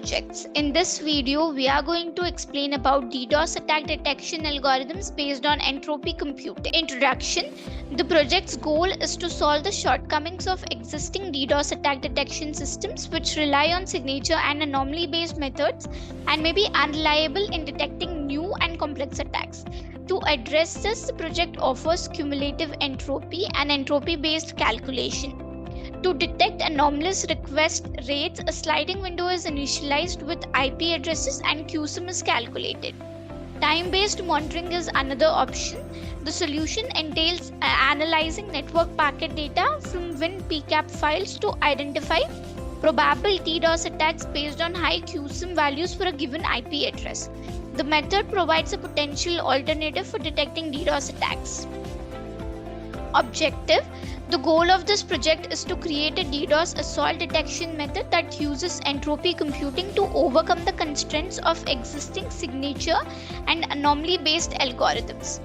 projects. In this video, we are going to explain about DDoS attack detection algorithms based on entropy computing. Introduction. The project's goal is to solve the shortcomings of existing DDoS attack detection systems which rely on signature and anomaly based methods and may be unreliable in detecting new and complex attacks. To address this, the project offers cumulative entropy and entropy based calculation. To detect anomalous request rates, a sliding window is initialized with IP addresses and QSIM is calculated. Time-based monitoring is another option. The solution entails analyzing network packet data from WinPCAP files to identify probable DDoS attacks based on high QSIM values for a given IP address. The method provides a potential alternative for detecting DDoS attacks. Objective. The goal of this project is to create a DDoS assault detection method that uses entropy computing to overcome the constraints of existing signature and anomaly-based algorithms.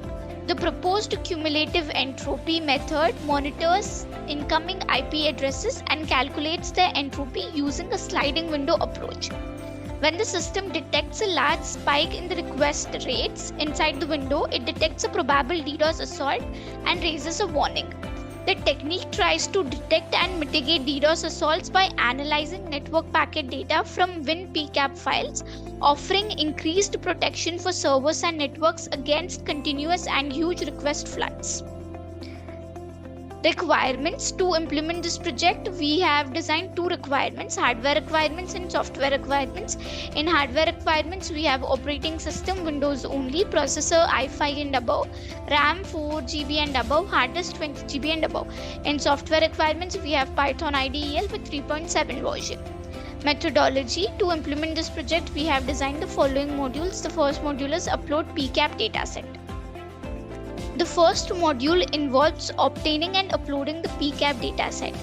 The proposed cumulative entropy method monitors incoming IP addresses and calculates their entropy using a sliding window approach. When the system detects a large spike in the request rates inside the window, it detects a probable DDoS assault and raises a warning. The technique tries to detect and mitigate DDoS assaults by analyzing network packet data from WinPCAP files, offering increased protection for servers and networks against continuous and huge request floods. Requirements. To implement this project, we have designed two requirements: hardware requirements and software requirements. In hardware requirements, we have operating system Windows only, processor i5 and above, RAM 4GB and above, hard disk 20GB and above. In software requirements, we have Python IDEL with 3.7 version. Methodology. To implement this project, we have designed the following modules. The first module is upload PCAP dataset. The first module involves obtaining and uploading the PCAP dataset.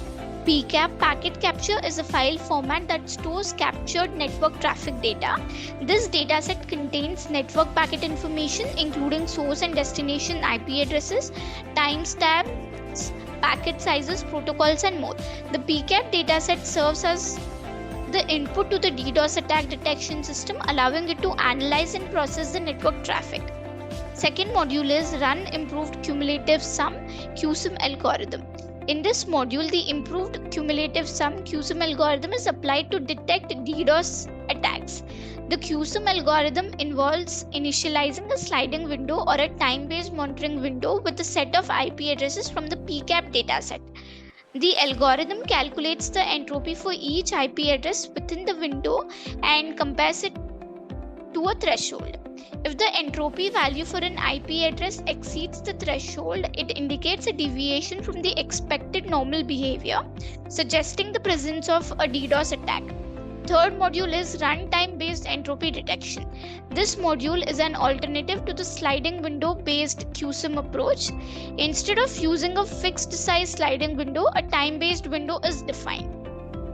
PCAP, packet capture, is a file format that stores captured network traffic data. This dataset contains network packet information including source and destination IP addresses, timestamps, packet sizes, protocols, and more. The PCAP dataset serves as the input to the DDoS attack detection system, allowing it to analyze and process the network traffic. Second module is Run Improved Cumulative Sum QSIM algorithm. In this module, the improved cumulative sum QSIM algorithm is applied to detect DDoS attacks. The QSIM algorithm involves initializing a sliding window or a time-based monitoring window with a set of IP addresses from the PCAP dataset. The algorithm calculates the entropy for each IP address within the window and compares it to a threshold. If the entropy value for an IP address exceeds the threshold, it indicates a deviation from the expected normal behavior, suggesting the presence of a DDoS attack. Third module is runtime-based entropy detection. This module is an alternative to the sliding window-based QSIM approach. Instead of using a fixed size sliding window, a time-based window is defined.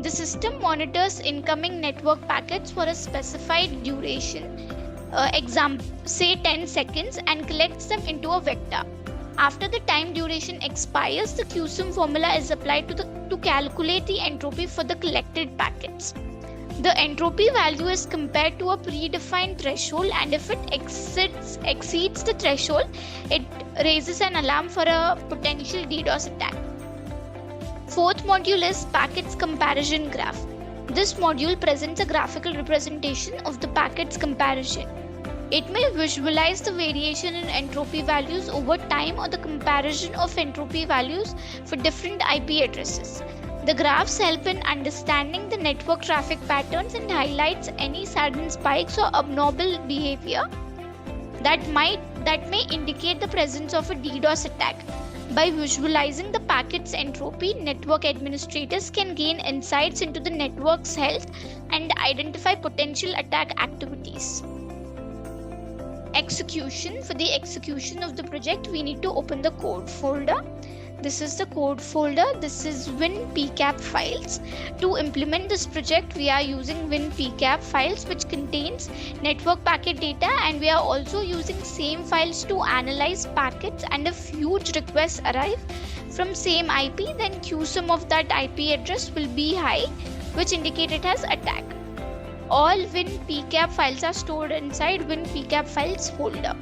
The system monitors incoming network packets for a specified duration, say 10 seconds, and collects them into a vector. After the time duration expires, the QSIM formula is applied to calculate the entropy for the collected packets. The entropy value is compared to a predefined threshold, and if it exceeds the threshold, it raises an alarm for a potential DDoS attack. Fourth module is Packets Comparison Graph. This module presents a graphical representation of the packets comparison. It may visualize the variation in entropy values over time or the comparison of entropy values for different IP addresses. The graphs help in understanding the network traffic patterns and highlights any sudden spikes or abnormal behavior that may indicate the presence of a DDoS attack. By visualizing the packet's entropy, network administrators can gain insights into the network's health and identify potential attack activities. Execution. For the execution of the project, we need to open the code folder. This is the code folder. This is WinPCAP files. To implement this project, we are using WinPCAP files, which contains network packet data, and we are also using same files to analyze packets. And if huge requests arrive from same IP, then QSIM of that IP address will be high, which indicate it has attack. all WinPCAP files are stored inside WinPCAP files folder.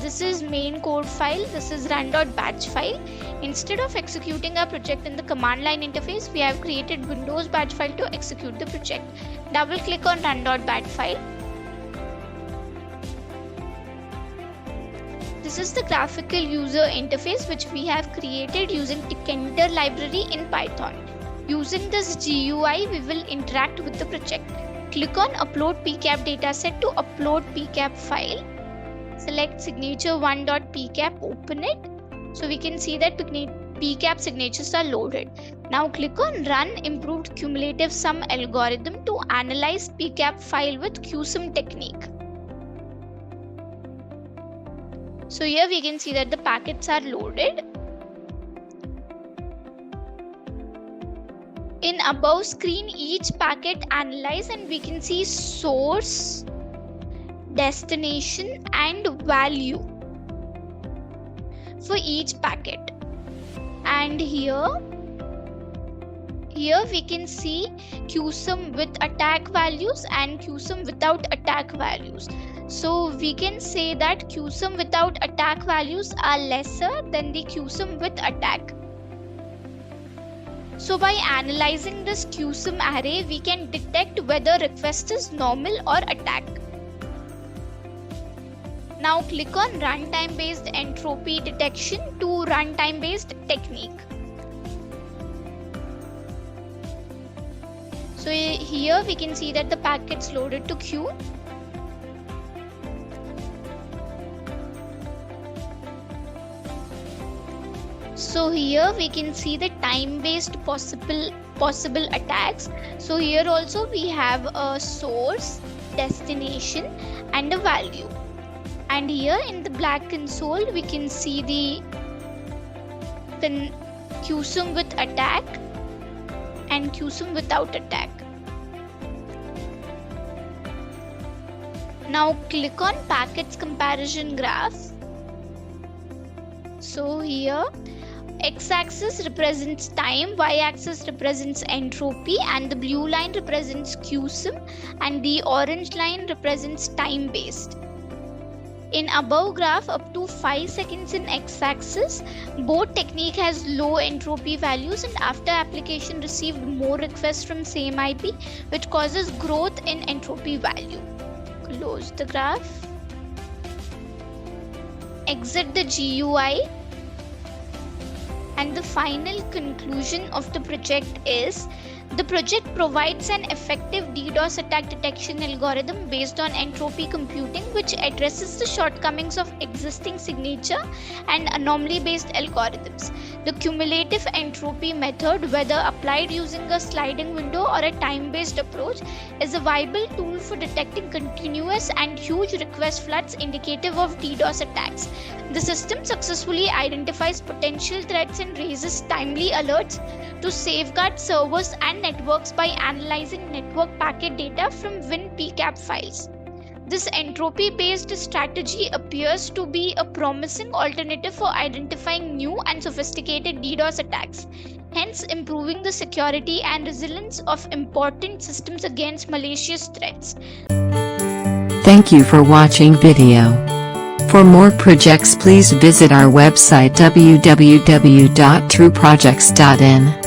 This is main code file, this is run.batch file. Instead of executing our project in the command line interface, we have created Windows batch file to execute the project. Double click on run.batch file. This is the graphical user interface which we have created using Tkinter library in Python. Using this GUI, we will interact with the project. Click on upload PCAP dataset to upload PCAP file. Select signature1.pcap, open it. So we can see that PCAP signatures are loaded. Now click on run improved cumulative sum algorithm to analyze PCAP file with QSIM technique. So here we can see that the packets are loaded. In above screen, each packet analyzed and we can see source, destination and value for each packet. And here we can see QSIM with attack values and QSIM without attack values. So we can say that QSIM without attack values are lesser than the QSIM with attack. So by analyzing this QSIM array, we can detect whether request is normal or attack. Now click on runtime based entropy detection to runtime based technique. So here we can see that the packets loaded to queue. So here we can see the time based possible attacks. So here also we have a source, destination and a value. And here in the black console we can see the QSIM with attack and QSIM without attack. Now click on packets comparison graph. So here x-axis represents time, y-axis represents entropy and the blue line represents QSIM and the orange line represents time based. In above graph, up to 5 seconds in x-axis, both technique has low entropy values and after application received more requests from same IP, which causes growth in entropy value. Close the graph. Exit the GUI. And the final conclusion of the project is, the project provides an effective DDoS attack detection algorithm based on entropy computing, which addresses the shortcomings of existing signature and anomaly based algorithms. The cumulative entropy method, whether applied using a sliding window or a time based approach, is a viable tool for detecting continuous and huge request floods indicative of DDoS attacks. The system successfully identifies potential threats and raises timely alerts to safeguard servers and networks by analyzing network packet data from WinPCAP files. This entropy-based strategy appears to be a promising alternative for identifying new and sophisticated DDoS attacks, hence improving the security and resilience of important systems against malicious threats. Thank you for watching video. For more projects, please visit our website www.trueprojects.in.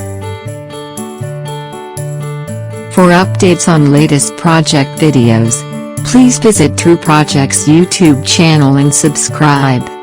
For updates on latest project videos, please visit True Projects YouTube channel and subscribe.